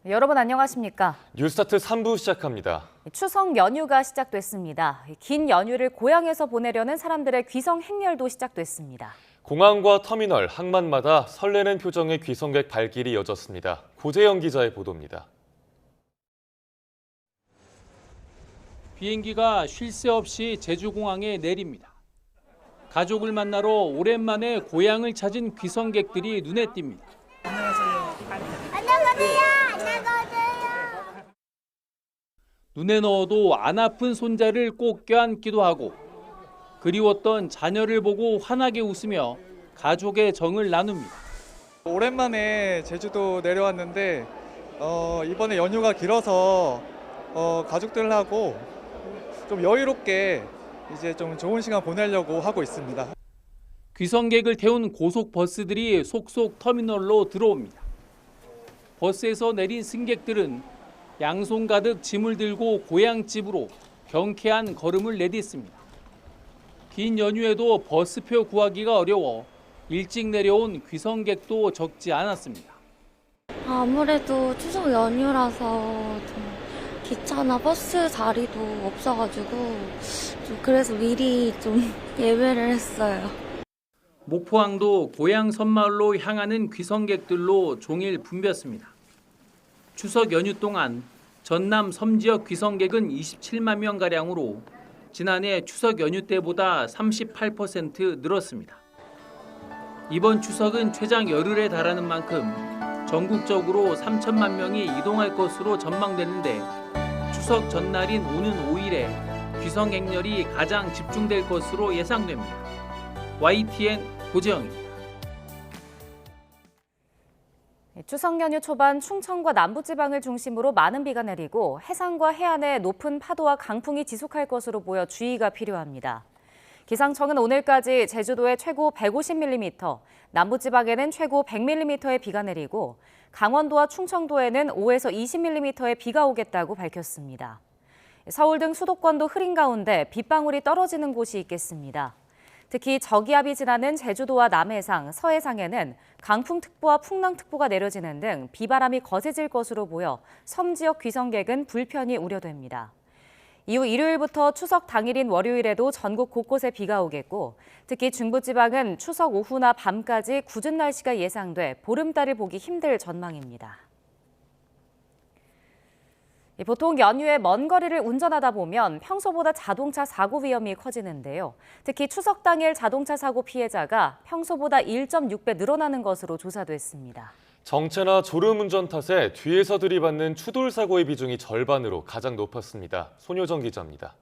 여러분 안녕하십니까? 뉴스타트 3부 시작합니다. 추석 연휴가 시작됐습니다. 긴 연휴를 고향에서 보내려는 사람들의 귀성 행렬도 시작됐습니다. 공항과 터미널, 항만마다 설레는 표정의 귀성객 발길이 이어졌습니다. 고재영 기자의 보도입니다. 비행기가 쉴 새 없이 제주공항에 내립니다. 가족을 만나러 오랜만에 고향을 찾은 귀성객들이 눈에 띕니다. 눈에 넣어도 안 아픈 손자를 꼭 껴안기도 하고 그리웠던 자녀를 보고 환하게 웃으며 가족의 정을 나눕니다. 오랜만에 제주도 내려왔는데 이번에 연휴가 길어서 가족들하고 좀 여유롭게 이제 좀 좋은 시간 보내려고 하고 있습니다. 귀성객을 태운 고속버스들이 속속 터미널로 들어옵니다. 버스에서 내린 승객들은 양손 가득 짐을 들고 고향집으로 경쾌한 걸음을 내딛습니다. 긴 연휴에도 버스표 구하기가 어려워 일찍 내려온 귀성객도 적지 않았습니다. 아무래도 추석 연휴라서 좀 기차나 버스 자리도 없어가지고 그래서 미리 좀 예매를 했어요. 목포항도 고향 섬마을로 향하는 귀성객들로 종일 붐볐습니다. 추석 연휴 동안 전남 섬 지역 귀성객은 27만 명가량으로 지난해 추석 연휴 때보다 38% 늘었습니다. 이번 추석은 최장 열흘에 달하는 만큼 전국적으로 3천만 명이 이동할 것으로 전망되는데 추석 전날인 오는 5일에 귀성 행렬이 가장 집중될 것으로 예상됩니다. YTN 고재영입니다. 추석 연휴 초반 충청과 남부지방을 중심으로 많은 비가 내리고 해상과 해안에 높은 파도와 강풍이 지속할 것으로 보여 주의가 필요합니다. 기상청은 오늘까지 제주도에 최고 150mm, 남부지방에는 최고 100mm의 비가 내리고 강원도와 충청도에는 5에서 20mm의 비가 오겠다고 밝혔습니다. 서울 등 수도권도 흐린 가운데 빗방울이 떨어지는 곳이 있겠습니다. 특히 저기압이 지나는 제주도와 남해상, 서해상에는 강풍특보와 풍랑특보가 내려지는 등 비바람이 거세질 것으로 보여 섬 지역 귀성객은 불편이 우려됩니다. 이후 일요일부터 추석 당일인 월요일에도 전국 곳곳에 비가 오겠고 특히 중부지방은 추석 오후나 밤까지 궂은 날씨가 예상돼 보름달을 보기 힘들 전망입니다. 보통 연휴에 먼 거리를 운전하다 보면 평소보다 자동차 사고 위험이 커지는데요. 특히 추석 당일 자동차 사고 피해자가 평소보다 1.6배 늘어나는 것으로 조사됐습니다. 정체나 졸음운전 탓에 뒤에서 들이받는 추돌 사고의 비중이 절반으로 가장 높았습니다. 손효정 기자입니다.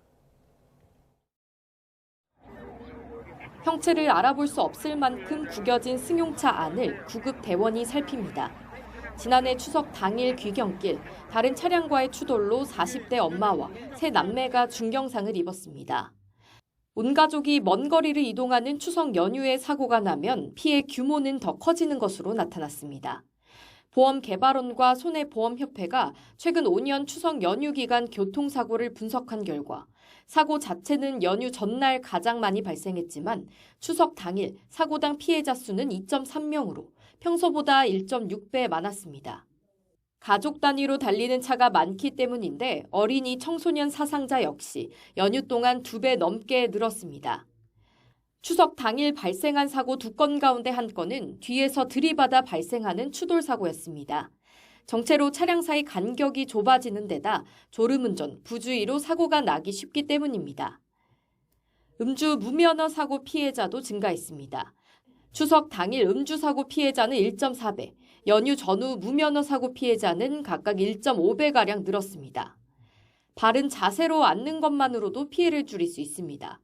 형체를 알아볼 수 없을 만큼 구겨진 승용차 안을 구급 대원이 살핍니다. 지난해 추석 당일 귀경길, 다른 차량과의 추돌로 40대 엄마와 세 남매가 중경상을 입었습니다. 온 가족이 먼 거리를 이동하는 추석 연휴에 사고가 나면 피해 규모는 더 커지는 것으로 나타났습니다. 보험개발원과 손해보험협회가 최근 5년 추석 연휴 기간 교통사고를 분석한 결과 사고 자체는 연휴 전날 가장 많이 발생했지만 추석 당일 사고당 피해자 수는 2.3명으로 평소보다 1.6배 많았습니다. 가족 단위로 달리는 차가 많기 때문인데 어린이 청소년 사상자 역시 연휴 동안 2배 넘게 늘었습니다. 추석 당일 발생한 사고 2건 가운데 한 건은 뒤에서 들이받아 발생하는 추돌 사고였습니다. 정체로 차량 사이 간격이 좁아지는 데다 졸음운전, 부주의로 사고가 나기 쉽기 때문입니다. 음주 무면허 사고 피해자도 증가했습니다. 추석 당일 음주 사고 피해자는 1.4배, 연휴 전후 무면허 사고 피해자는 각각 1.5배가량 늘었습니다. 바른 자세로 앉는 것만으로도 피해를 줄일 수 있습니다.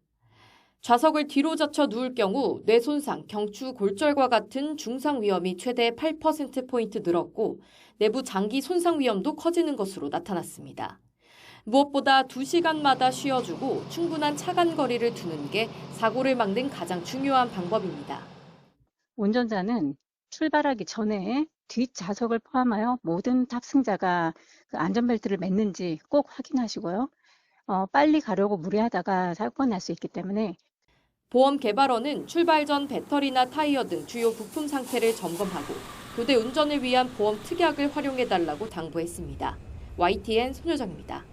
좌석을 뒤로 젖혀 누울 경우 뇌손상, 경추, 골절과 같은 중상 위험이 최대 8%포인트 늘었고 내부 장기 손상 위험도 커지는 것으로 나타났습니다. 무엇보다 2시간마다 쉬어주고 충분한 차간 거리를 두는 게 사고를 막는 가장 중요한 방법입니다. 운전자는 출발하기 전에 뒷좌석을 포함하여 모든 탑승자가 그 안전벨트를 맸는지 꼭 확인하시고요. 빨리 가려고 무리하다가 사고가 날 수 있기 때문에 보험개발원은 출발 전 배터리나 타이어 등 주요 부품 상태를 점검하고 교대 운전을 위한 보험 특약을 활용해달라고 당부했습니다. YTN 손효정입니다.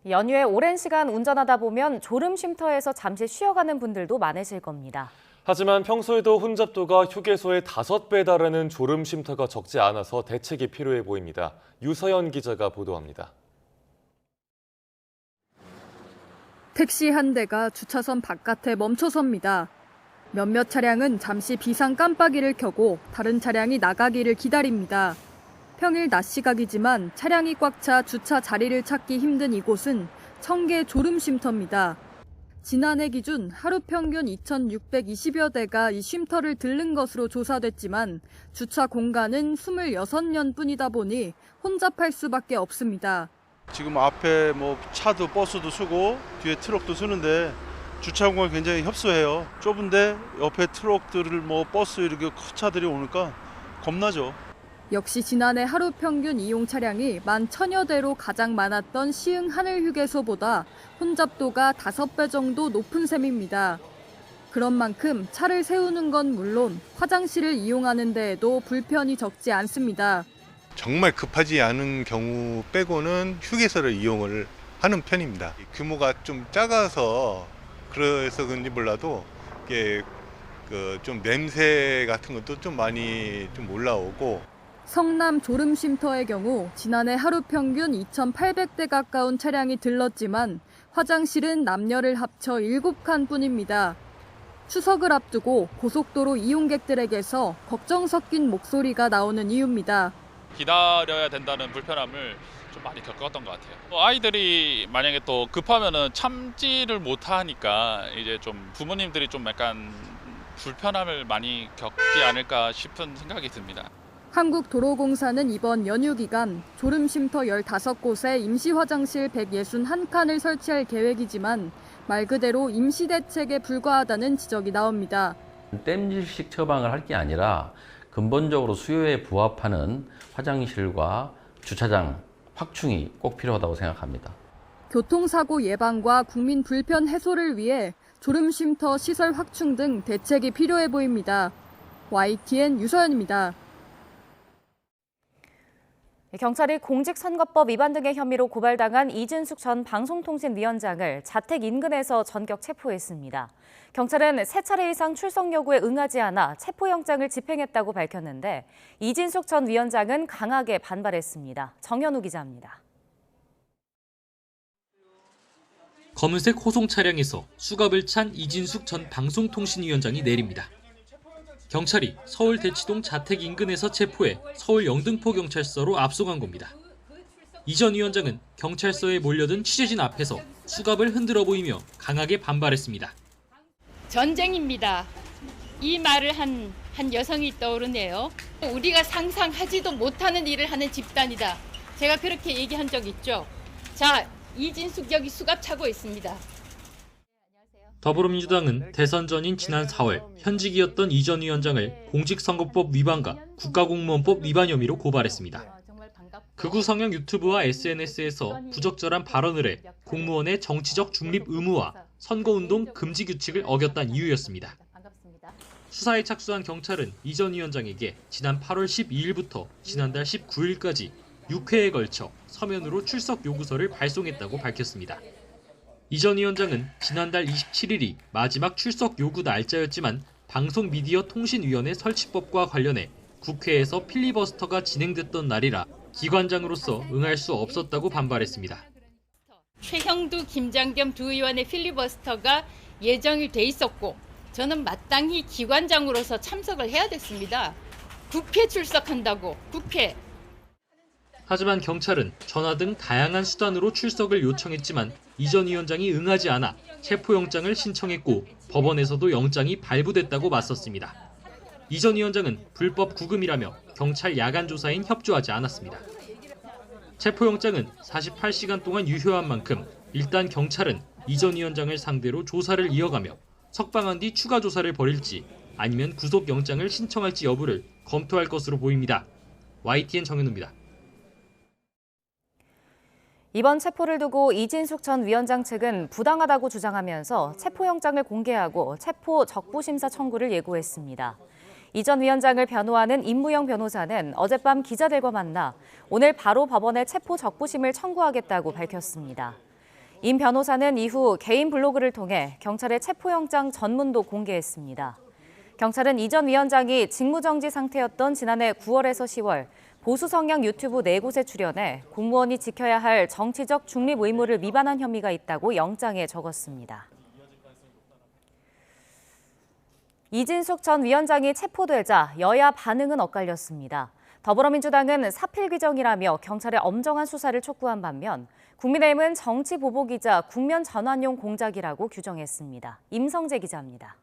연휴에 오랜 시간 운전하다 보면 졸음 쉼터에서 잠시 쉬어가는 분들도 많으실 겁니다. 하지만 평소에도 혼잡도가 휴게소의 5배 달하는 졸음 쉼터가 적지 않아서 대책이 필요해 보입니다. 유서연 기자가 보도합니다. 택시 한 대가 주차선 바깥에 멈춰섭니다. 몇몇 차량은 잠시 비상 깜빡이를 켜고 다른 차량이 나가기를 기다립니다. 평일 낮 시각이지만 차량이 꽉 차 주차 자리를 찾기 힘든 이곳은 청계 졸음 쉼터입니다. 지난해 기준 하루 평균 2,620여 대가 이 쉼터를 들른 것으로 조사됐지만 주차 공간은 26년뿐이다 보니 혼잡할 수밖에 없습니다. 지금 앞에 뭐 차도 버스도 쓰고 뒤에 트럭도 쓰는데 주차 공간이 굉장히 협소해요. 좁은데 옆에 트럭들을 뭐 버스 이렇게 큰 차들이 오니까 겁나죠. 역시 지난해 하루 평균 이용 차량이 11,000여 대로 가장 많았던 시흥 하늘휴게소보다 혼잡도가 5배 정도 높은 셈입니다. 그런 만큼 차를 세우는 건 물론 화장실을 이용하는 데에도 불편이 적지 않습니다. 정말 급하지 않은 경우 빼고는 휴게소를 이용을 하는 편입니다. 규모가 좀 작아서 그래서 그런지 몰라도 이게 좀 냄새 같은 것도 좀 많이 좀 올라오고. 성남 졸음 쉼터의 경우 지난해 하루 평균 2,800대 가까운 차량이 들렀지만 화장실은 남녀를 합쳐 7칸 뿐입니다. 추석을 앞두고 고속도로 이용객들에게서 걱정 섞인 목소리가 나오는 이유입니다. 기다려야 된다는 불편함을 좀 많이 겪었던 것 같아요. 아이들이 만약에 또 급하면은 참지를 못하니까 이제 좀 부모님들이 좀 약간 불편함을 많이 겪지 않을까 싶은 생각이 듭니다. 한국도로공사는 이번 연휴 기간 졸음쉼터 15곳에 임시 화장실 161칸을 설치할 계획이지만 말 그대로 임시 대책에 불과하다는 지적이 나옵니다. 땜질식 처방을 할 게 아니라 근본적으로 수요에 부합하는 화장실과 주차장 확충이 꼭 필요하다고 생각합니다. 교통사고 예방과 국민 불편 해소를 위해 졸음쉼터 시설 확충 등 대책이 필요해 보입니다. YTN 유서연입니다. 경찰이 공직선거법 위반 등의 혐의로 고발당한 이진숙 전 방송통신위원장을 자택 인근에서 전격 체포했습니다. 경찰은 3차례 이상 출석 요구에 응하지 않아 체포영장을 집행했다고 밝혔는데 이진숙 전 위원장은 강하게 반발했습니다. 정현우 기자입니다. 검은색 호송 차량에서 수갑을 찬 이진숙 전 방송통신위원장이 내립니다. 경찰이 서울 대치동 자택 인근에서 체포해 서울 영등포경찰서로 압송한 겁니다. 이 전 위원장은 경찰서에 몰려든 취재진 앞에서 수갑을 흔들어 보이며 강하게 반발했습니다. 전쟁입니다. 이 말을 한 여성이 떠오르네요. 우리가 상상하지도 못하는 일을 하는 집단이다. 제가 그렇게 얘기한 적 있죠. 자, 이진숙 여기 수갑 차고 있습니다. 더불어민주당은 대선 전인 지난 4월 현직이었던 이 전 위원장을 공직선거법 위반과 국가공무원법 위반 혐의로 고발했습니다. 극우 성향 유튜브와 SNS에서 부적절한 발언을 해 공무원의 정치적 중립 의무와 선거운동 금지 규칙을 어겼다는 이유였습니다. 수사에 착수한 경찰은 이 전 위원장에게 지난 8월 12일부터 지난달 19일까지 6회에 걸쳐 서면으로 출석 요구서를 발송했다고 밝혔습니다. 이 전 위원장은 지난달 27일이 마지막 출석 요구 날짜였지만 방송미디어통신위원회 설치법과 관련해 국회에서 필리버스터가 진행됐던 날이라 기관장으로서 응할 수 없었다고 반발했습니다. 최형두, 김장겸 두 의원의 필리버스터가 예정이 돼 있었고 저는 마땅히 기관장으로서 참석을 해야 됐습니다. 국회 출석한다고, 국회. 하지만 경찰은 전화 등 다양한 수단으로 출석을 요청했지만 이 전 위원장이 응하지 않아 체포영장을 신청했고 법원에서도 영장이 발부됐다고 맞섰습니다. 이 전 위원장은 불법 구금이라며 경찰 야간 조사엔 협조하지 않았습니다. 체포영장은 48시간 동안 유효한 만큼 일단 경찰은 이 전 위원장을 상대로 조사를 이어가며 석방한 뒤 추가 조사를 벌일지 아니면 구속영장을 신청할지 여부를 검토할 것으로 보입니다. YTN 정현우입니다. 이번 체포를 두고 이진숙 전 위원장 측은 부당하다고 주장하면서 체포영장을 공개하고 체포 적부심사 청구를 예고했습니다. 이 전 위원장을 변호하는 임무영 변호사는 어젯밤 기자들과 만나 오늘 바로 법원에 체포 적부심을 청구하겠다고 밝혔습니다. 임 변호사는 이후 개인 블로그를 통해 경찰의 체포영장 전문도 공개했습니다. 경찰은 이 전 위원장이 직무정지 상태였던 지난해 9월에서 10월 보수 성향 유튜브 4곳에 출연해 공무원이 지켜야 할 정치적 중립 의무를 위반한 혐의가 있다고 영장에 적었습니다. 이진숙 전 위원장이 체포되자 여야 반응은 엇갈렸습니다. 더불어민주당은 사필 규정이라며 경찰의 엄정한 수사를 촉구한 반면 국민의힘은 정치 보복이자 국면 전환용 공작이라고 규정했습니다. 임성재 기자입니다.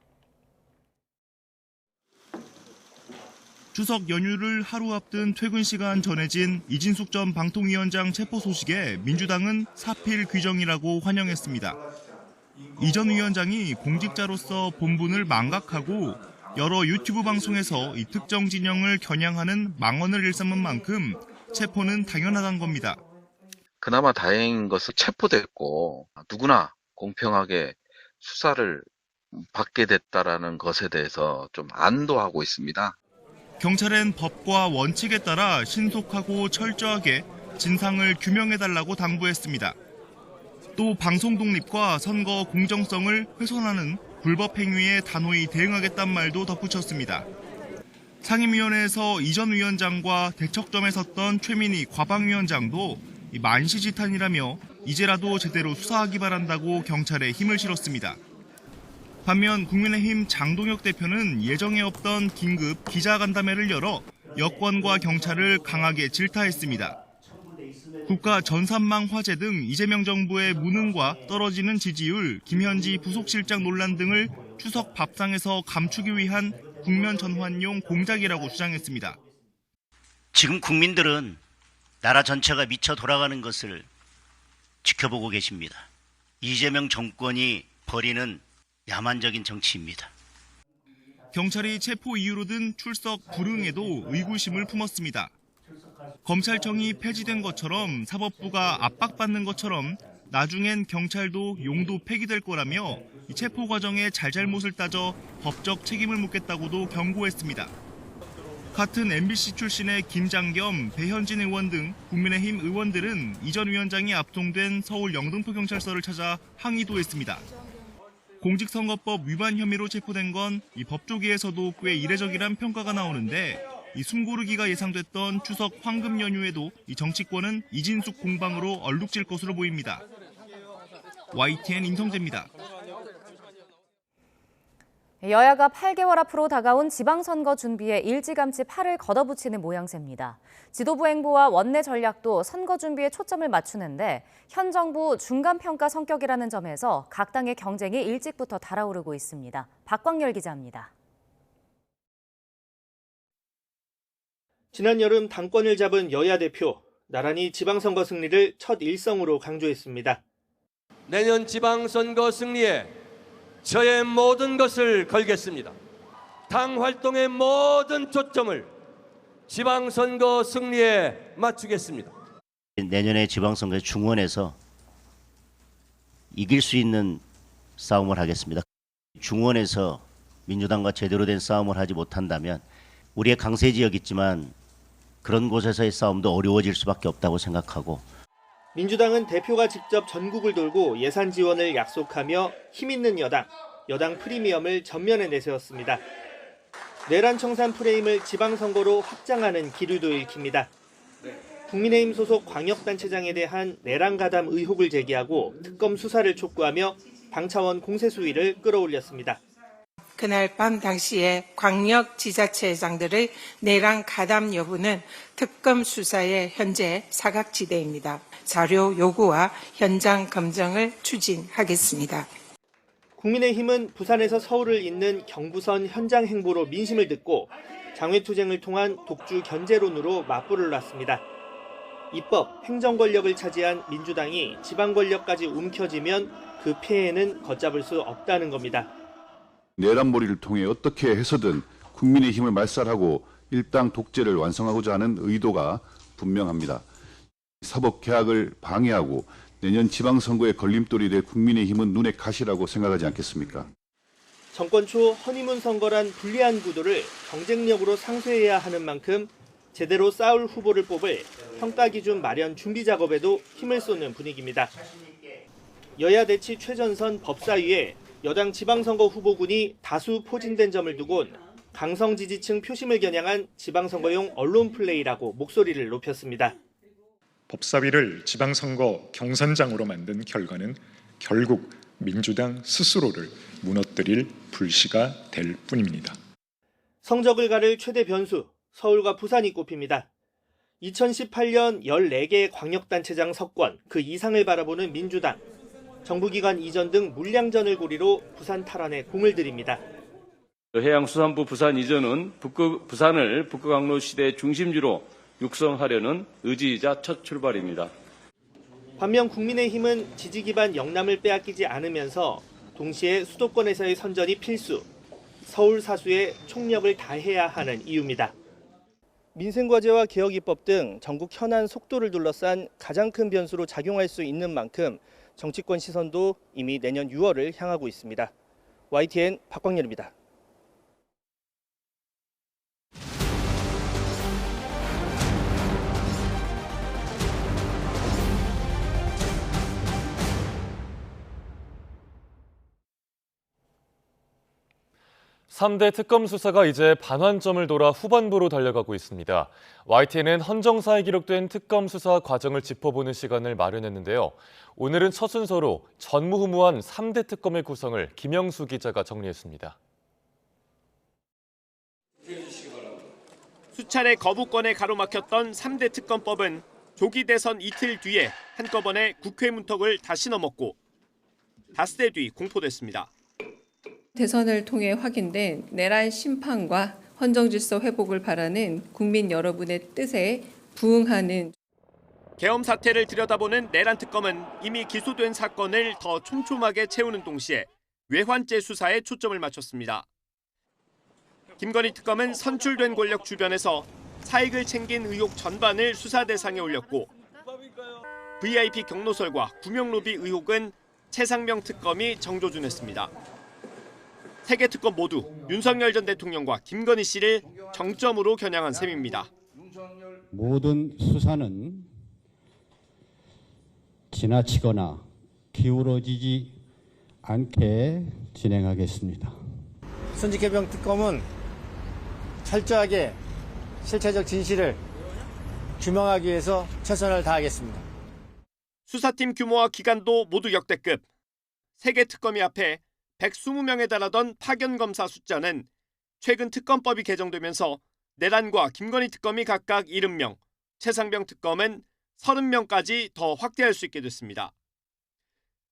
추석 연휴를 하루 앞둔 퇴근 시간 전해진 이진숙 전 방통위원장 체포 소식에 민주당은 사필 규정이라고 환영했습니다. 이 전 위원장이 공직자로서 본분을 망각하고 여러 유튜브 방송에서 이 특정 진영을 겨냥하는 망언을 일삼은 만큼 체포는 당연하다는 겁니다. 그나마 다행인 것은 체포됐고 누구나 공평하게 수사를 받게 됐다라는 것에 대해서 좀 안도하고 있습니다. 경찰은 법과 원칙에 따라 신속하고 철저하게 진상을 규명해달라고 당부했습니다. 또 방송 독립과 선거 공정성을 훼손하는 불법 행위에 단호히 대응하겠다는 말도 덧붙였습니다. 상임위원회에서 이 전 위원장과 대척점에 섰던 최민희 과방위원장도 만시지탄이라며 이제라도 제대로 수사하기 바란다고 경찰에 힘을 실었습니다. 반면 국민의힘 장동혁 대표는 예정에 없던 긴급 기자간담회를 열어 여권과 경찰을 강하게 질타했습니다. 국가 전산망 화재 등 이재명 정부의 무능과 떨어지는 지지율, 김현지 부속실장 논란 등을 추석 밥상에서 감추기 위한 국면 전환용 공작이라고 주장했습니다. 지금 국민들은 나라 전체가 미쳐 돌아가는 것을 지켜보고 계십니다. 이재명 정권이 벌이는 야만적인 정치입니다. 경찰이 체포 이유로 든 출석 불응에도 의구심을 품었습니다. 검찰청이 폐지된 것처럼 사법부가 압박받는 것처럼 나중엔 경찰도 용도 폐기될 거라며 체포 과정의 잘잘못을 따져 법적 책임을 묻겠다고도 경고했습니다. 같은 MBC 출신의 김장겸, 배현진 의원 등 국민의힘 의원들은 이 전 위원장이 압송된 서울 영등포 경찰서를 찾아 항의도 했습니다. 공직선거법 위반 혐의로 체포된 건 이 법조계에서도 꽤 이례적이란 평가가 나오는데 이 숨고르기가 예상됐던 추석 황금 연휴에도 이 정치권은 이진숙 공방으로 얼룩질 것으로 보입니다. YTN 임성재입니다. 여야가 8개월 앞으로 다가온 지방선거 준비에 일찌감치 팔을 걷어붙이는 모양새입니다. 지도부 행보와 원내 전략도 선거 준비에 초점을 맞추는데 현 정부 중간평가 성격이라는 점에서 각 당의 경쟁이 일찍부터 달아오르고 있습니다. 박광열 기자입니다. 지난 여름 당권을 잡은 여야 대표, 나란히 지방선거 승리를 첫 일성으로 강조했습니다. 내년 지방선거 승리에 저의 모든 것을 걸겠습니다. 당 활동의 모든 초점을 지방선거 승리에 맞추겠습니다. 내년에 지방선거 중원에서 이길 수 있는 싸움을 하겠습니다. 중원에서 민주당과 제대로 된 싸움을 하지 못한다면 우리의 강세 지역 있지만 그런 곳에서의 싸움도 어려워질 수밖에 없다고 생각하고 민주당은 대표가 직접 전국을 돌고 예산 지원을 약속하며 힘있는 여당 프리미엄을 전면에 내세웠습니다. 내란 청산 프레임을 지방선거로 확장하는 기류도 읽힙니다. 국민의힘 소속 광역단체장에 대한 내란 가담 의혹을 제기하고 특검 수사를 촉구하며 당 차원 공세 수위를 끌어올렸습니다. 그날 밤 당시에 광역지자체장들의 내란 가담 여부는 특검 수사의 현재 사각지대입니다. 자료 요구와 현장 검증을 추진하겠습니다. 국민의힘은 부산에서 서울을 잇는 경부선 현장 행보로 민심을 듣고 장외투쟁을 통한 독주 견제론으로 맞불을 놨습니다. 입법, 행정 권력을 차지한 민주당이 지방 권력까지 움켜쥐면 그 폐해는 걷잡을 수 없다는 겁니다. 내란몰이를 통해 어떻게 해서든 국민의 힘을 말살하고 일당 독재를 완성하고자 하는 의도가 분명합니다. 사법 개혁을 방해하고 내년 지방선거에 걸림돌이 될 국민의힘은 눈에 가시라고 생각하지 않겠습니까? 정권 초 허니문 선거란 불리한 구도를 경쟁력으로 상쇄해야 하는 만큼 제대로 싸울 후보를 뽑을 평가 기준 마련 준비 작업에도 힘을 쏟는 분위기입니다. 여야 대치 최전선 법사위에 여당 지방선거 후보군이 다수 포진된 점을 두곤 강성 지지층 표심을 겨냥한 지방선거용 언론 플레이라고 목소리를 높였습니다. 법사위를 지방선거 경선장으로 만든 결과는 결국 민주당 스스로를 무너뜨릴 불씨가 될 뿐입니다. 성적을 가를 최대 변수, 서울과 부산이 꼽힙니다. 2018년 14개의 광역단체장 석권, 그 이상을 바라보는 민주당. 정부기관 이전 등 물량전을 고리로 부산 탈환에 공을 들입니다. 해양수산부 부산 이전은 부산을 북극항로 시대 중심지로 육성하려는 의지이자 첫 출발입니다. 반면 국민의힘은 지지 기반 영남을 빼앗기지 않으면서 동시에 수도권에서의 선전이 필수, 서울 사수에 총력을 다해야 하는 이유입니다. 민생과제와 개혁입법 등 전국 현안 속도를 둘러싼 가장 큰 변수로 작용할 수 있는 만큼 정치권 시선도 이미 내년 6월을 향하고 있습니다. YTN 박광렬입니다. (3대) 특검 수사가 이제 반환점을 돌아 후반부로 달려가고 있습니다. YTN은 헌정사에 기록된 특검 수사 과정을 짚어보는 시간을 마련했는데요. 오늘은 첫 순서로 전무후무한 3대 특검의 구성을 김영수 기자가 정리했습니다. 수차례 거부권에 가로막혔던 3대 특검법은 조기 대선 이틀 뒤에 한꺼번에 국회 문턱을 다시 넘었고 닷새 뒤 공포됐습니다. 대선을 통해 확인된 내란 심판과 헌정질서 회복을 바라는 국민 여러분의 뜻에 부응하는 계엄 사태를 들여다보는 내란 특검은 이미 기소된 사건을 더 촘촘하게 채우는 동시에 외환죄 수사에 초점을 맞췄습니다. 김건희 특검은 선출된 권력 주변에서 사익을 챙긴 의혹 전반을 수사 대상에 올렸고 VIP 경로설과 구명로비 의혹은 최상명 특검이 정조준했습니다. 3개 특검 모두 윤석열 전 대통령과 김건희 씨를 정점으로 겨냥한 셈입니다. 모든 수사는 지나치거나 기울어지지 않게 진행하겠습니다. 순직해병 특검은 철저하게 실체적 진실을 규명하기 위해서 최선을 다하겠습니다. 수사팀 규모와 기간도 모두 역대급. 3개 특검이 앞에 120명에 달하던 파견검사 숫자는 최근 특검법이 개정되면서 내란과 김건희 특검이 각각 70명, 최상병 특검은 30명까지 더 확대할 수 있게 됐습니다.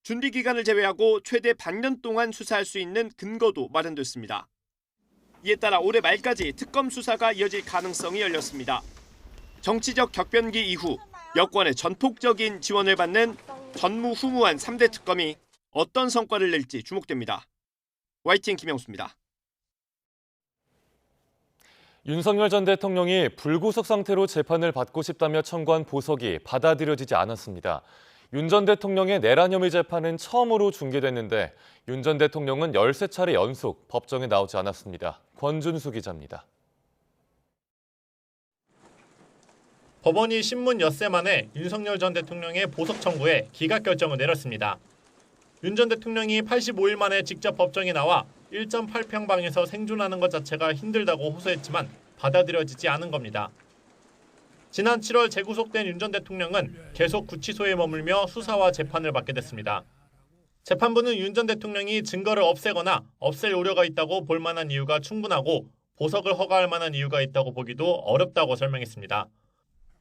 준비 기간을 제외하고 최대 반년 동안 수사할 수 있는 근거도 마련됐습니다. 이에 따라 올해 말까지 특검 수사가 이어질 가능성이 열렸습니다. 정치적 격변기 이후 여권의 전폭적인 지원을 받는 전무후무한 3대 특검이 어떤 성과를 낼지 주목됩니다. YTN 김영수입니다. 윤석열 전 대통령이 불구속 상태로 재판을 받고 싶다며 청구한 보석이 받아들여지지 않았습니다. 윤 전 대통령의 내란 혐의 재판은 처음으로 중계됐는데 윤 전 대통령은 13차례 연속 법정에 나오지 않았습니다. 권준수 기자입니다. 법원이 신문 엿새 만에 윤석열 전 대통령의 보석 청구에 기각 결정을 내렸습니다. 윤 전 대통령이 85일 만에 직접 법정에 나와 1.8평방에서 생존하는 것 자체가 힘들다고 호소했지만 받아들여지지 않은 겁니다. 지난 7월 재구속된 윤 전 대통령은 계속 구치소에 머물며 수사와 재판을 받게 됐습니다. 재판부는 윤 전 대통령이 증거를 없애거나 없앨 우려가 있다고 볼 만한 이유가 충분하고 보석을 허가할 만한 이유가 있다고 보기도 어렵다고 설명했습니다.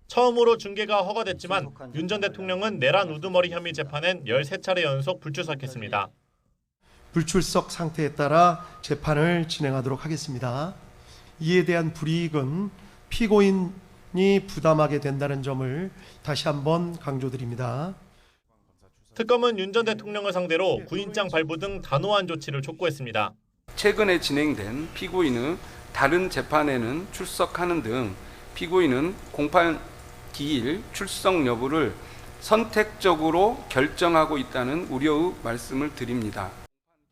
처음으로 중계가 허가됐지만 윤 전 대통령은 내란 우두머리 혐의 재판엔 13차례 연속 불출석했습니다. 불출석 상태에 따라 재판을 진행하도록 하겠습니다. 이에 대한 불이익은 피고인이 부담하게 된다는 점을 다시 한번 강조드립니다. 특검은 윤 전 대통령을 상대로 구인장 발부 등 단호한 조치를 촉구했습니다. 최근에 진행된 피고인의 다른 재판에는 출석하는 등 피고인은 공판 기일, 출석 여부를 선택적으로 결정하고 있다는 우려의 말씀을 드립니다.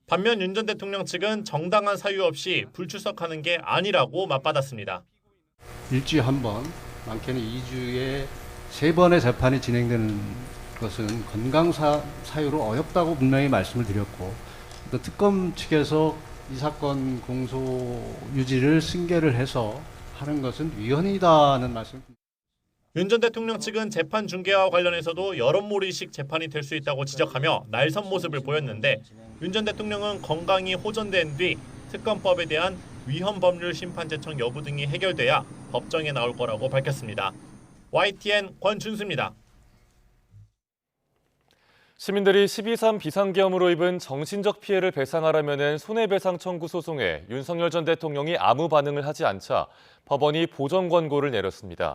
반면 윤 전 대통령 측은 정당한 사유 없이 불출석하는 게 아니라고 맞받았습니다. 일주일에 한 번, 많게는 2주에 3번의 재판이 진행되는 것은 건강 사유로 어렵다고 분명히 말씀을 드렸고, 또 특검 측에서 이 사건 공소 유지를 승계를 해서 하는 것은 위헌이다는 말씀. 윤 전 대통령 측은 재판 중계와 관련해서도 여론몰이식 재판이 될 수 있다고 지적하며 날선 모습을 보였는데, 윤 전 대통령은 건강이 호전된 뒤 특검법에 대한 위헌 법률 심판 제청 여부 등이 해결돼야 법정에 나올 거라고 밝혔습니다. YTN 권준수입니다. 시민들이 12.3 비상계엄으로 입은 정신적 피해를 배상하라면은 손해배상 청구 소송에 윤석열 전 대통령이 아무 반응을 하지 않자 법원이 보정 권고를 내렸습니다.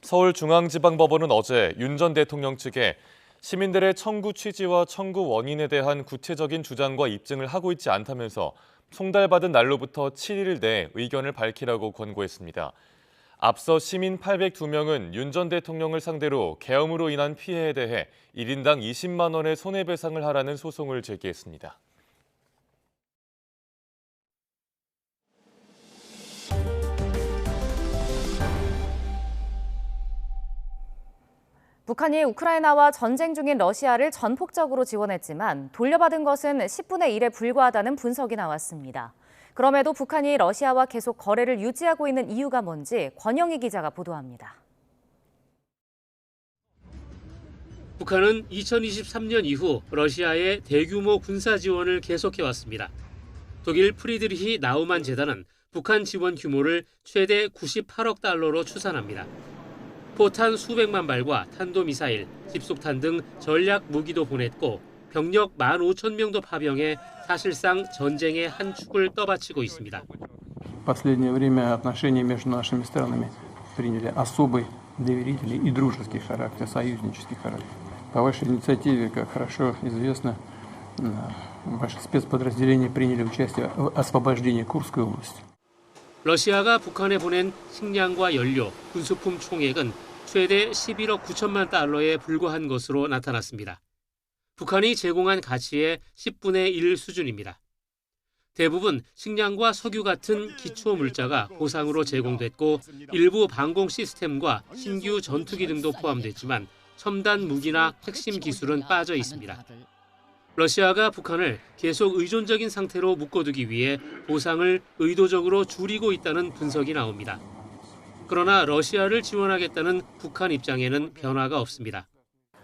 서울중앙지방법원은 어제 윤 전 대통령 측에 시민들의 청구 취지와 청구 원인에 대한 구체적인 주장과 입증을 하고 있지 않다면서 송달받은 날로부터 7일 내 의견을 밝히라고 권고했습니다. 앞서 시민 802명은 윤 전 대통령을 상대로 계엄으로 인한 피해에 대해 1인당 20만 원의 손해배상을 하라는 소송을 제기했습니다. 북한이 우크라이나와 전쟁 중인 러시아를 전폭적으로 지원했지만 돌려받은 것은 10분의 1에 불과하다는 분석이 나왔습니다. 그럼에도 북한이 러시아와 계속 거래를 유지하고 있는 이유가 뭔지 권영희 기자가 보도합니다. 북한은 2023년 이후 러시아에 대규모 군사 지원을 계속해왔습니다. 독일 프리드리히 나우만 재단은 북한 지원 규모를 최대 98억 달러로 추산합니다. 포탄 수백만 발과 탄도미사일, 집속탄 등 전략 무기도 보냈고 병력 15,000명도 파병해 사실상 전쟁의 한 축을 떠받치고 있습니다. последнее время отношения между нашими странами приняли особый доверительный и дружеский характер, союзнический характер. По вашей инициативе, как хорошо известно, ваши спецподразделения приняли участие в освобождении Курской области. 러시아가 북한에 보낸 식량과 연료, 군수품 총액은 최대 11억 9천만 달러에 불과한 것으로 나타났습니다. 북한이 제공한 가치의 10분의 1 수준입니다. 대부분 식량과 석유 같은 기초 물자가 보상으로 제공됐고 일부 방공 시스템과 신규 전투기 등도 포함됐지만 첨단 무기나 핵심 기술은 빠져 있습니다. 러시아가 북한을 계속 의존적인 상태로 묶어두기 위해 보상을 의도적으로 줄이고 있다는 분석이 나옵니다. 그러나 러시아를 지원하겠다는 북한 입장에는 변화가 없습니다.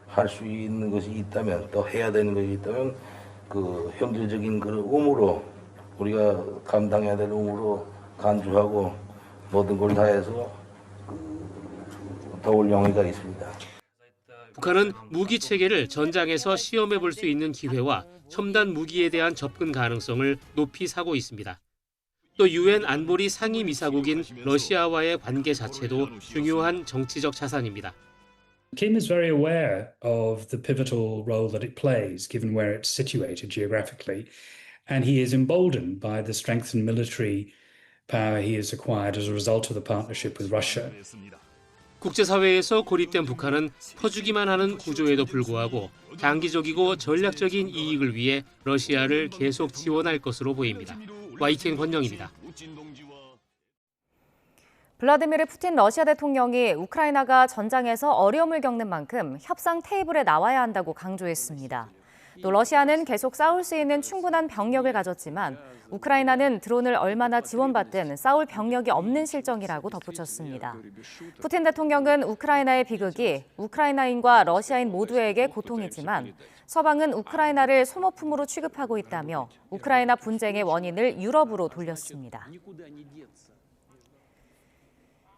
할 수 있는 것이 있다면 또 해야 되는 것이 있다면 그 형제적인 그 의무로 우리가 감당해야 될 의무로 간주하고 모든 걸 다해서 도울 용의가 있습니다. 북한은 무기 체계를 전장에서 시험해 볼 수 있는 기회와 첨단 무기에 대한 접근 가능성을 높이 사고 있습니다. 또 유엔 안보리 상임이사국인 러시아와의 관계 자체도 중요한 정치적 자산입니다. Kim is very aware of the pivotal role that it plays, given where it's situated geographically, and he is emboldened by the strengthened military power he has acquired as a result of the partnership with Russia. 국제사회에서 고립된 북한은 퍼주기만 하는 구조에도 불구하고 장기적이고 전략적인 이익을 위해 러시아를 계속 지원할 것으로 보입니다. YTN 권영입니다. 블라디미르 푸틴 러시아 대통령이 우크라이나가 전장에서 어려움을 겪는 만큼 협상 테이블에 나와야 한다고 강조했습니다. 또 러시아는 계속 싸울 수 있는 충분한 병력을 가졌지만 우크라이나는 드론을 얼마나 지원받든 싸울 병력이 없는 실정이라고 덧붙였습니다. 푸틴 대통령은 우크라이나의 비극이 우크라이나인과 러시아인 모두에게 고통이지만 서방은 우크라이나를 소모품으로 취급하고 있다며 우크라이나 분쟁의 원인을 유럽으로 돌렸습니다.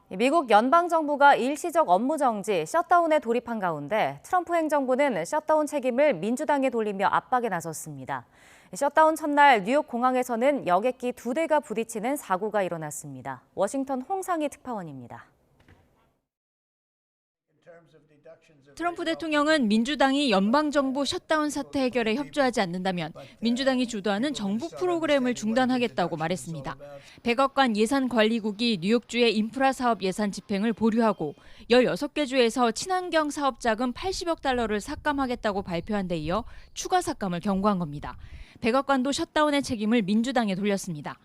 미국 연방정부가 일시적 업무정지, 셧다운에 돌입한 가운데 트럼프 행정부는 셧다운 책임을 민주당에 돌리며 압박에 나섰습니다. 셧다운 첫날 뉴욕 공항에서는 여객기 2대가 부딪히는 사고가 일어났습니다. 워싱턴 홍상희 특파원입니다. 트럼프 대통령은 민주당이 연방정부 셧다운 사태 해결에 협조하지 않는다면 민주당이 주도하는 정부 프로그램을 중단하겠다고 말했습니다. 백악관 예산관리국이 뉴욕주의 인프라 사업 예산 집행을 보류하고 16개 주에서 친환경 사업 자금 80억 달러를 삭감하겠다고 발표한 데 이어 추가 삭감을 경고한 겁니다. 백악관도 셧다운의 책임을 민주당에 돌렸습니다.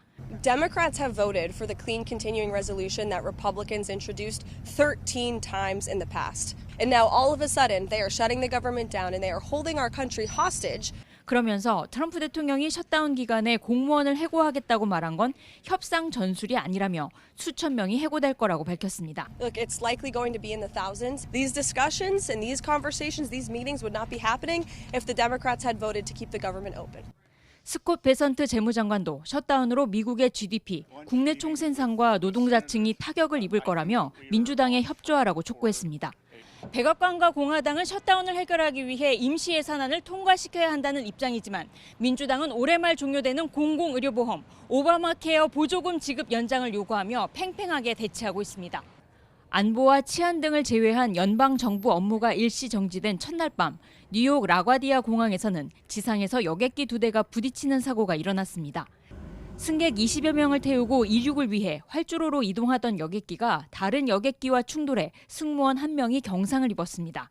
Democrats have voted for the clean continuing resolution that Republicans introduced 13 times in the past. And now all of a sudden they are shutting the government down and they are holding our country hostage. 그러면서 트럼프 대통령이 셧다운 기간에 공무원을 해고하겠다고 말한 건 협상 전술이 아니라며 수천 명이 해고될 거라고 밝혔습니다. Look, it's likely going to be in the thousands. These discussions and these conversations, these meetings would not be happening if the Democrats had voted to keep the government open. 스콧 베선트 재무장관도 셧다운으로 미국의 GDP, 국내 총생산과 노동자층이 타격을 입을 거라며 민주당에 협조하라고 촉구했습니다. 백악관과 공화당은 셧다운을 해결하기 위해 임시 예산안을 통과시켜야 한다는 입장이지만 민주당은 올해 말 종료되는 공공의료보험, 오바마 케어 보조금 지급 연장을 요구하며 팽팽하게 대치하고 있습니다. 안보와 치안 등을 제외한 연방 정부 업무가 일시 정지된 첫날 밤 뉴욕 라과디아 공항에서는 지상에서 여객기 2대가 부딪히는 사고가 일어났습니다. 승객 20여 명을 태우고 이륙을 위해 활주로로 이동하던 여객기가 다른 여객기와 충돌해 승무원 1명이 경상을 입었습니다.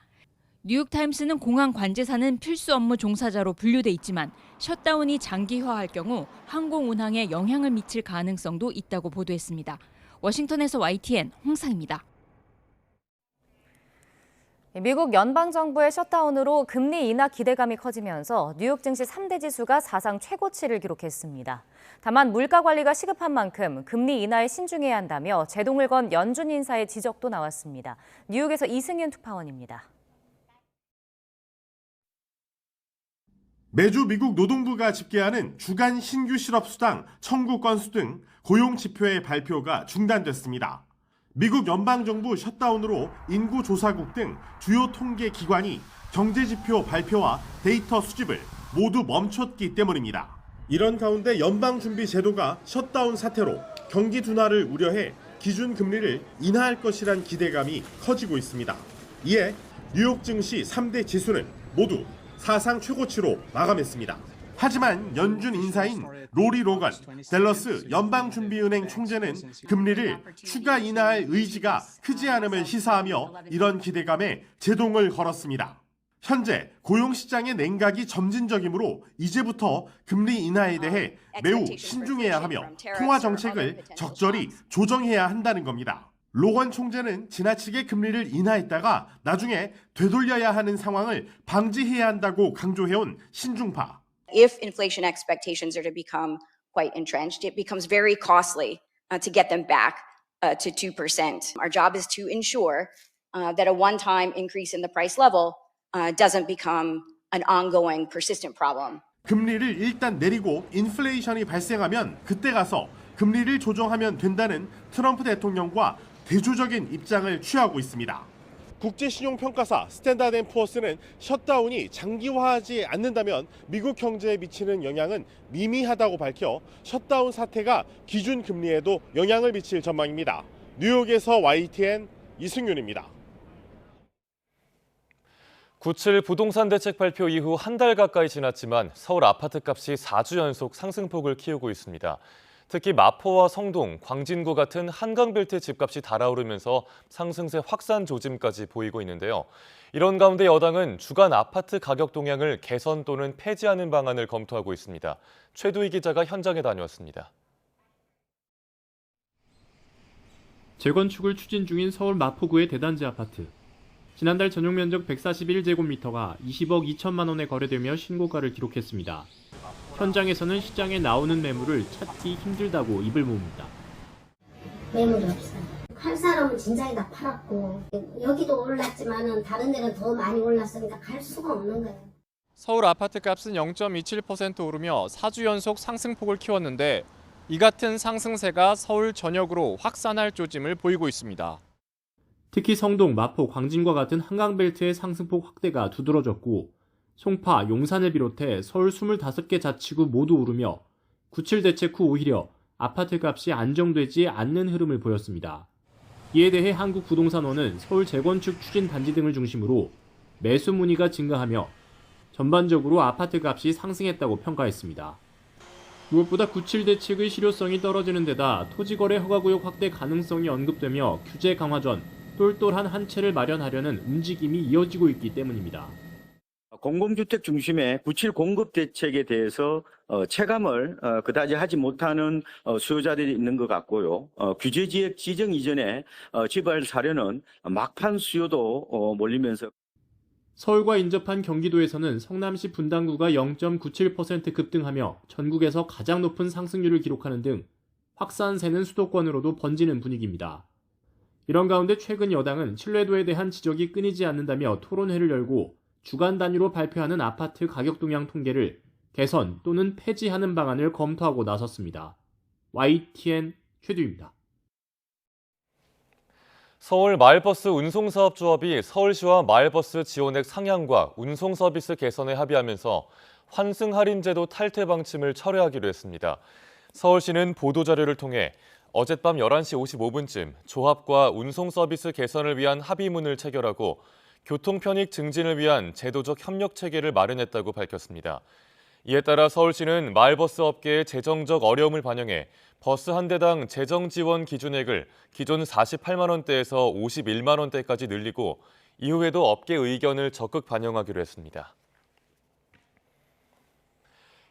뉴욕타임스는 공항 관제사는 필수 업무 종사자로 분류돼 있지만 셧다운이 장기화할 경우 항공 운항에 영향을 미칠 가능성도 있다고 보도했습니다. 워싱턴에서 YTN 홍상입니다. 미국 연방정부의 셧다운으로 금리 인하 기대감이 커지면서 뉴욕 증시 3대 지수가 사상 최고치를 기록했습니다. 다만 물가 관리가 시급한 만큼 금리 인하에 신중해야 한다며 제동을 건 연준 인사의 지적도 나왔습니다. 뉴욕에서 이승윤 특파원입니다. 매주 미국 노동부가 집계하는 주간 신규 실업수당 청구 건수 등 고용 지표의 발표가 중단됐습니다. 미국 연방정부 셧다운으로 인구조사국 등 주요 통계 기관이 경제지표 발표와 데이터 수집을 모두 멈췄기 때문입니다. 이런 가운데 연방준비제도가 셧다운 사태로 경기 둔화를 우려해 기준금리를 인하할 것이란 기대감이 커지고 있습니다. 이에 뉴욕 증시 3대 지수는 모두 사상 최고치로 마감했습니다. 하지만 연준 인사인 로리 로건 댈러스 연방준비은행 총재는 금리를 추가 인하할 의지가 크지 않음을 시사하며 이런 기대감에 제동을 걸었습니다. 현재 고용시장의 냉각이 점진적이므로 이제부터 금리 인하에 대해 매우 신중해야 하며 통화정책을 적절히 조정해야 한다는 겁니다. 로건 총재는 지나치게 금리를 인하했다가 나중에 되돌려야 하는 상황을 방지해야 한다고 강조해온 신중파. If inflation expectations are to become quite entrenched, it becomes very costly to get them back to 2%. Our job is to ensure that a one-time increase in the price level doesn't become an ongoing, persistent problem. 금리를 일단 내리고 인플레이션이 발생하면 그때 가서 금리를 조정하면 된다는 트럼프 대통령과 대조적인 입장을 취하고 있습니다. 국제신용평가사 스탠다드앤푸어스는 셧다운이 장기화하지 않는다면 미국 경제에 미치는 영향은 미미하다고 밝혀 셧다운 사태가 기준금리에도 영향을 미칠 전망입니다. 뉴욕에서 YTN 이승윤입니다. 9.7 부동산 대책 발표 이후 한 달 가까이 지났지만 서울 아파트값이 4주 연속 상승폭을 키우고 있습니다. 특히 마포와 성동, 광진구 같은 한강벨트 집값이 달아오르면서 상승세 확산 조짐까지 보이고 있는데요. 이런 가운데 여당은 주간 아파트 가격 동향을 개선 또는 폐지하는 방안을 검토하고 있습니다. 최두희 기자가 현장에 다녀왔습니다. 재건축을 추진 중인 서울 마포구의 대단지 아파트. 지난달 전용 면적 141제곱미터가 20억 2천만 원에 거래되며 신고가를 기록했습니다. 현장에서는 시장에 나오는 매물을 찾기 힘들다고 입을 모읍니다. 매물이 없어요. 할 사람은 진작에 다 팔았고 여기도 올랐지만은 다른 데는 더 많이 올랐으니까 갈 수가 없는 거예요. 서울 아파트 값은 0.27% 오르며 4주 연속 상승폭을 키웠는데 이 같은 상승세가 서울 전역으로 확산할 조짐을 보이고 있습니다. 특히 성동, 마포, 광진과 같은 한강벨트의 상승폭 확대가 두드러졌고 송파, 용산을 비롯해 서울 25개 자치구 모두 오르며 9.7 대책 후 오히려 아파트 값이 안정되지 않는 흐름을 보였습니다. 이에 대해 한국부동산원은 서울 재건축 추진단지 등을 중심으로 매수 문의가 증가하며 전반적으로 아파트 값이 상승했다고 평가했습니다. 무엇보다 97 대책의 실효성이 떨어지는 데다 토지거래 허가구역 확대 가능성이 언급되며 규제 강화 전 똘똘한 한 채를 마련하려는 움직임이 이어지고 있기 때문입니다. 공공주택 중심의 97 공급 대책에 대해서 체감을 그다지 하지 못하는 수요자들이 있는 것 같고요. 규제지역 지정 이전에 집을 사려는 막판 수요도 몰리면서 서울과 인접한 경기도에서는 성남시 분당구가 0.97% 급등하며 전국에서 가장 높은 상승률을 기록하는 등 확산세는 수도권으로도 번지는 분위기입니다. 이런 가운데 최근 여당은 신뢰도에 대한 지적이 끊이지 않는다며 토론회를 열고 주간 단위로 발표하는 아파트 가격 동향 통계를 개선 또는 폐지하는 방안을 검토하고 나섰습니다. YTN 최두입니다. 서울 마을버스 운송사업조합이 서울시와 마을버스 지원액 상향과 운송 서비스 개선에 합의하면서 환승 할인제도 탈퇴 방침을 철회하기로 했습니다. 서울시는 보도자료를 통해 어젯밤 11시 55분쯤 조합과 운송 서비스 개선을 위한 합의문을 체결하고 교통 편익 증진을 위한 제도적 협력 체계를 마련했다고 밝혔습니다. 이에 따라 서울시는 마을버스 업계의 재정적 어려움을 반영해 버스 한 대당 재정 지원 기준액을 기존 48만 원대에서 51만 원대까지 늘리고 이후에도 업계 의견을 적극 반영하기로 했습니다.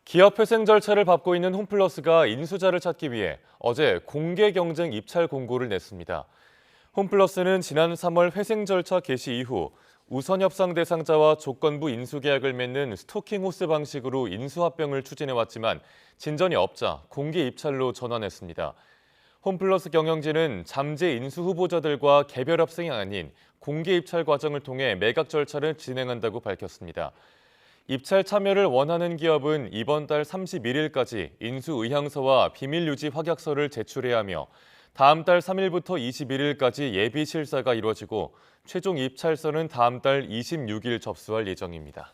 기업 회생 절차를 밟고 있는 홈플러스가 인수자를 찾기 위해 어제 공개 경쟁 입찰 공고를 냈습니다. 홈플러스는 지난 3월 회생 절차 개시 이후 우선 협상 대상자와 조건부 인수 계약을 맺는 스토킹 호스 방식으로 인수 합병을 추진해왔지만 진전이 없자 공개 입찰로 전환했습니다. 홈플러스 경영진은 잠재 인수 후보자들과 개별 합승이 아닌 공개 입찰 과정을 통해 매각 절차를 진행한다고 밝혔습니다. 입찰 참여를 원하는 기업은 이번 달 31일까지 인수 의향서와 비밀 유지 확약서를 제출해야 하며 다음 달 3일부터 21일까지 예비 실사가 이루어지고 최종 입찰서는 다음 달 26일 접수할 예정입니다.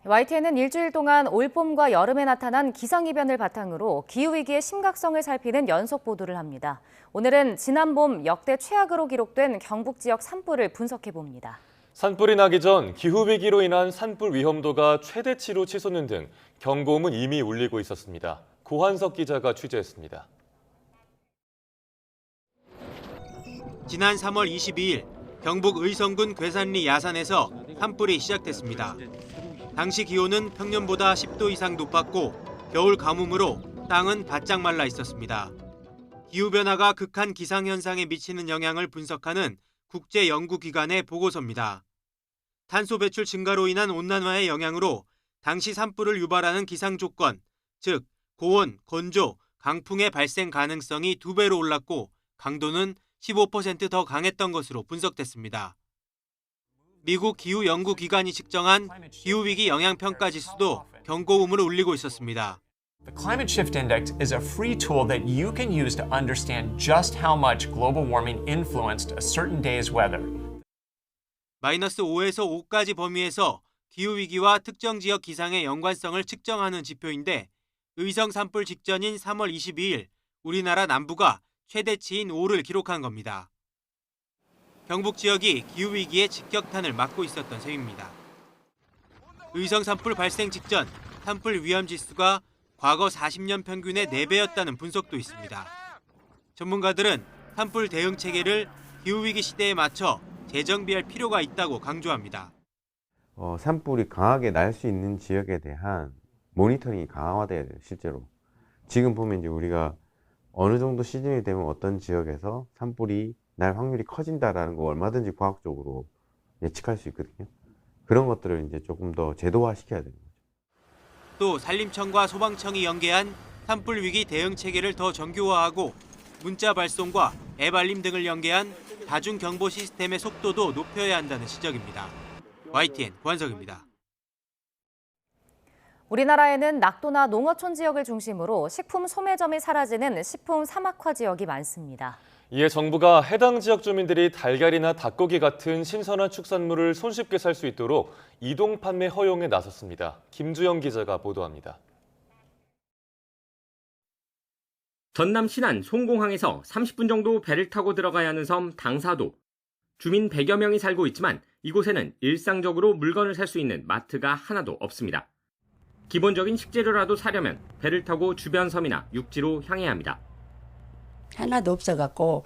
YTN은 일주일 동안 올봄과 여름에 나타난 기상이변을 바탕으로 기후위기의 심각성을 살피는 연속 보도를 합니다. 오늘은 지난 봄 역대 최악으로 기록된 경북 지역 산불을 분석해봅니다. 산불이 나기 전 기후위기로 인한 산불 위험도가 최대치로 치솟는 등 경고음은 이미 울리고 있었습니다. 고한석 기자가 취재했습니다. 지난 3월 22일 경북 의성군 괴산리 야산에서 산불이 시작됐습니다. 당시 기온은 평년보다 10도 이상 높았고 겨울 가뭄으로 땅은 바짝 말라 있었습니다. 기후변화가 극한 기상현상에 미치는 영향을 분석하는 국제연구기관의 보고서입니다. 탄소 배출 증가로 인한 온난화의 영향으로 당시 산불을 유발하는 기상 조건, 즉 고온, 건조, 강풍의 발생 가능성이 2배로 올랐고 강도는 15% 더 강했던 것으로 분석됐습니다. 미국 기후연구기관이 측정한 기후위기 영향평가 지수도 경고음으로 울리고 있었습니다. The Climate Shift Index is a free tool that you can use to understand just how much global warming influenced a certain day's weather. -5에서 5까지 범위에서 기후위기와 특정 지역 기상의 연관성을 측정하는 지표인데 의성 산불 직전인 3월 22일 우리나라 남부가 최대치인 5를 기록한 겁니다. 경북 지역이 기후위기의 직격탄을 맞고 있었던 셈입니다. 의성 산불 발생 직전 산불 위험 지수가 과거 40년 평균의 4배였다는 분석도 있습니다. 전문가들은 산불 대응 체계를 기후위기 시대에 맞춰 재정비할 필요가 있다고 강조합니다. 산불이 강하게 날 수 있는 지역에 대한 모니터링이 강화돼야 돼요, 실제로. 지금 보면 이제 우리가 어느 정도 시즌이 되면 어떤 지역에서 산불이 날 확률이 커진다라는 거 얼마든지 과학적으로 예측할 수 있거든요. 그런 것들을 이제 조금 더 제도화 시켜야 되는 거죠. 또 산림청과 소방청이 연계한 산불 위기 대응 체계를 더 정교화하고 문자 발송과 앱 알림 등을 연계한 다중 경보 시스템의 속도도 높여야 한다는 지적입니다. YTN 고한석입니다. 우리나라에는 낙도나 농어촌 지역을 중심으로 식품 소매점이 사라지는 식품 사막화 지역이 많습니다. 이에 정부가 해당 지역 주민들이 달걀이나 닭고기 같은 신선한 축산물을 손쉽게 살 수 있도록 이동 판매 허용에 나섰습니다. 김주영 기자가 보도합니다. 전남 신안 송공항에서 30분 정도 배를 타고 들어가야 하는 섬 당사도. 주민 100여 명이 살고 있지만 이곳에는 일상적으로 물건을 살 수 있는 마트가 하나도 없습니다. 기본적인 식재료라도 사려면 배를 타고 주변 섬이나 육지로 향해야 합니다. 하나도 없어갖고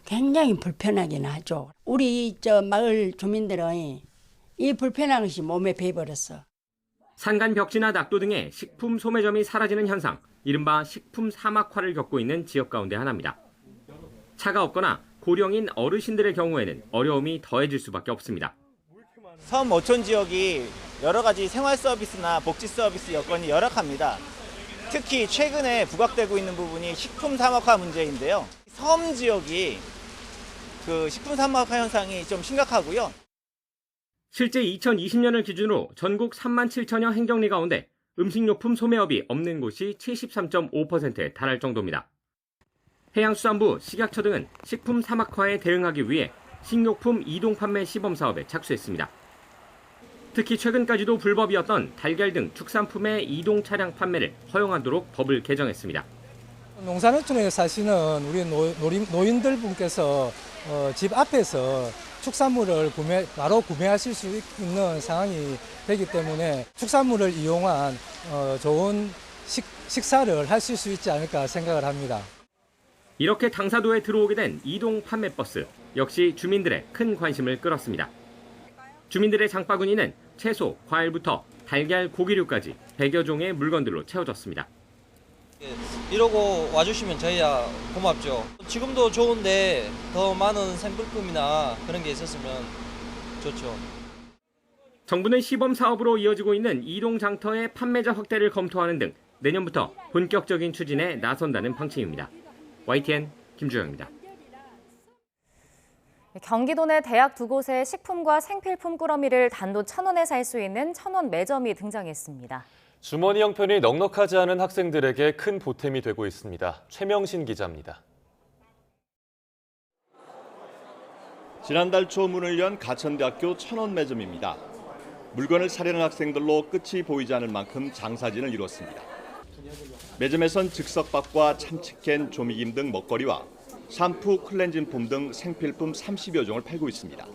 굉장히 불편하긴 하죠. 우리 마을 주민들은 이 불편한 것이 몸에 배버렸어. 산간 벽지나 낙도 등의 식품 소매점이 사라지는 현상, 이른바 식품 사막화를 겪고 있는 지역 가운데 하나입니다. 차가 없거나 고령인 어르신들의 경우에는 어려움이 더해질 수밖에 없습니다. 섬 어촌 지역이 여러 가지 생활 서비스나 복지 서비스 여건이 열악합니다. 특히 최근에 부각되고 있는 부분이 식품 사막화 문제인데요. 섬 지역이 그 식품 사막화 현상이 좀 심각하고요. 실제 2020년을 기준으로 전국 3만 7천여 행정리 가운데 음식료품 소매업이 없는 곳이 73.5%에 달할 정도입니다. 해양수산부, 식약처 등은 식품 사막화에 대응하기 위해 식료품 이동 판매 시범 사업에 착수했습니다. 특히 최근까지도 불법이었던 달걀 등 축산품의 이동 차량 판매를 허용하도록 법을 개정했습니다. 농산어촌에 사시는 우리 노인들 분께서 집 앞에서 축산물을 바로 구매하실 수 있는 상황이 되기 때문에 축산물을 이용한 좋은 식사를 하실 수 있지 않을까 생각을 합니다. 이렇게 당사도에 들어오게 된 이동 판매버스, 역시 주민들의 큰 관심을 끌었습니다. 주민들의 장바구니는 채소, 과일부터 달걀, 고기류까지 100여 종의 물건들로 채워졌습니다. 이러고 와주시면 저희야 고맙죠. 지금도 좋은데 더 많은 샘플품이나 그런 게 있었으면 좋죠. 정부는 시범 사업으로 이어지고 있는 이동 장터의 판매자 확대를 검토하는 등 내년부터 본격적인 추진에 나선다는 방침입니다. YTN 김주영입니다. 경기도 내 대학 두 곳에 식품과 생필품 꾸러미를 단돈 1,000원에 살 수 있는 1,000원 매점이 등장했습니다. 주머니 형편이 넉넉하지 않은 학생들에게 큰 보탬이 되고 있습니다. 최명신 기자입니다. 지난달 초 문을 연 가천대학교 1,000원 매점입니다. 물건을 사려는 학생들로 끝이 보이지 않을 만큼 장사진을 이뤘습니다. 매점에선 즉석밥과 참치캔, 조미김 등 먹거리와 샴푸, 클렌징폼 등 생필품 30여 종을 팔고 있습니다.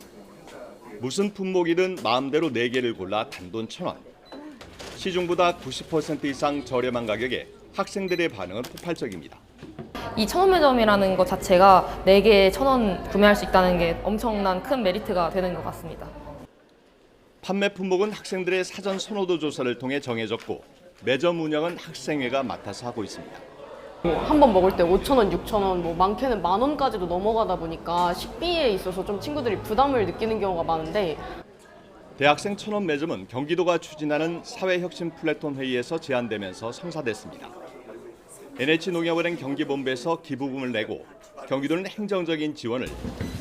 무슨 품목이든 마음대로 4개를 골라 단돈 1,000원. 시중보다 90% 이상 저렴한 가격에 학생들의 반응은 폭발적입니다. 이 1,000원 매점이라는 것 자체가 4개에 1,000원 구매할 수 있다는 게 엄청난 큰 메리트가 되는 것 같습니다. 판매 품목은 학생들의 사전 선호도 조사를 통해 정해졌고 매점 운영은 학생회가 맡아서 하고 있습니다. 한 번 먹을 때 5,000원, 6,000원, 많게는 10,000원까지도 넘어가다 보니까 식비에 있어서 좀 친구들이 부담을 느끼는 경우가 많은데 대학생 1,000원 매점은 경기도가 추진하는 사회혁신 플랫폼 회의에서 제안되면서 성사됐습니다. NH농협은행 경기본부에서 기부금을 내고 경기도는 행정적인 지원을,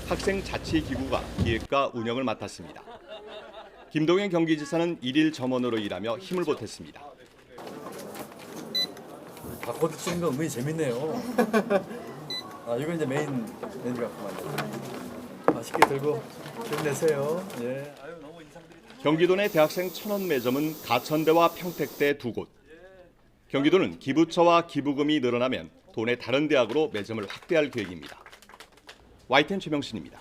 학생자치기구가 기획과 운영을 맡았습니다. 김동현 경기지사는 일일 점원으로 일하며 힘을 보탰습니다. 바코드 찍는 거 은근히 재밌네요. 이건 이제 메인 메뉴 같구만요. 맛있게 들고 힘내세요. 예. 경기도 내 대학생 1,000원 매점은 가천대와 평택대 2곳. 경기도는 기부처와 기부금이 늘어나면 도내 다른 대학으로 매점을 확대할 계획입니다. YTN 최명신입니다.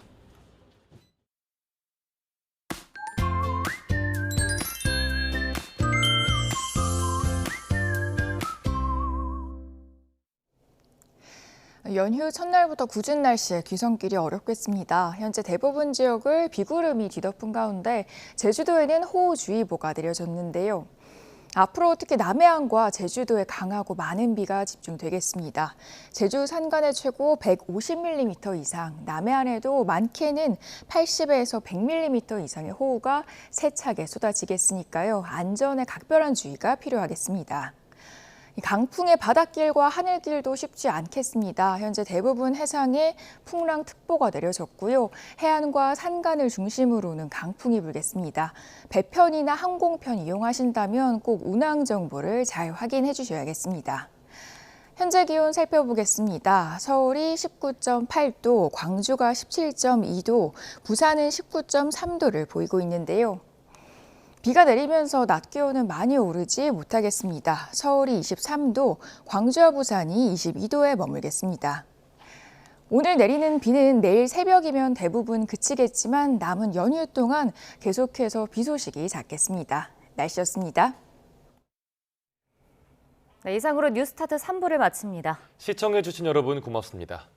연휴 첫날부터 궂은 날씨에 귀성길이 어렵겠습니다. 현재 대부분 지역을 비구름이 뒤덮은 가운데 제주도에는 호우주의보가 내려졌는데요. 앞으로 특히 남해안과 제주도에 강하고 많은 비가 집중되겠습니다. 제주 산간의 최고 150mm 이상, 남해안에도 많게는 80에서 100mm 이상의 호우가 세차게 쏟아지겠으니까요. 안전에 각별한 주의가 필요하겠습니다. 강풍의 바닷길과 하늘길도 쉽지 않겠습니다. 현재 대부분 해상에 풍랑특보가 내려졌고요. 해안과 산간을 중심으로는 강풍이 불겠습니다. 배편이나 항공편 이용하신다면 꼭 운항 정보를 잘 확인해 주셔야겠습니다. 현재 기온 살펴보겠습니다. 서울이 19.8도, 광주가 17.2도, 부산은 19.3도를 보이고 있는데요. 비가 내리면서 낮 기온은 많이 오르지 못하겠습니다. 서울이 23도, 광주와 부산이 22도에 머물겠습니다. 오늘 내리는 비는 내일 새벽이면 대부분 그치겠지만 남은 연휴 동안 계속해서 비 소식이 잦겠습니다. 날씨였습니다. 네, 이상으로 뉴스타트 3부를 마칩니다. 시청해주신 여러분 고맙습니다.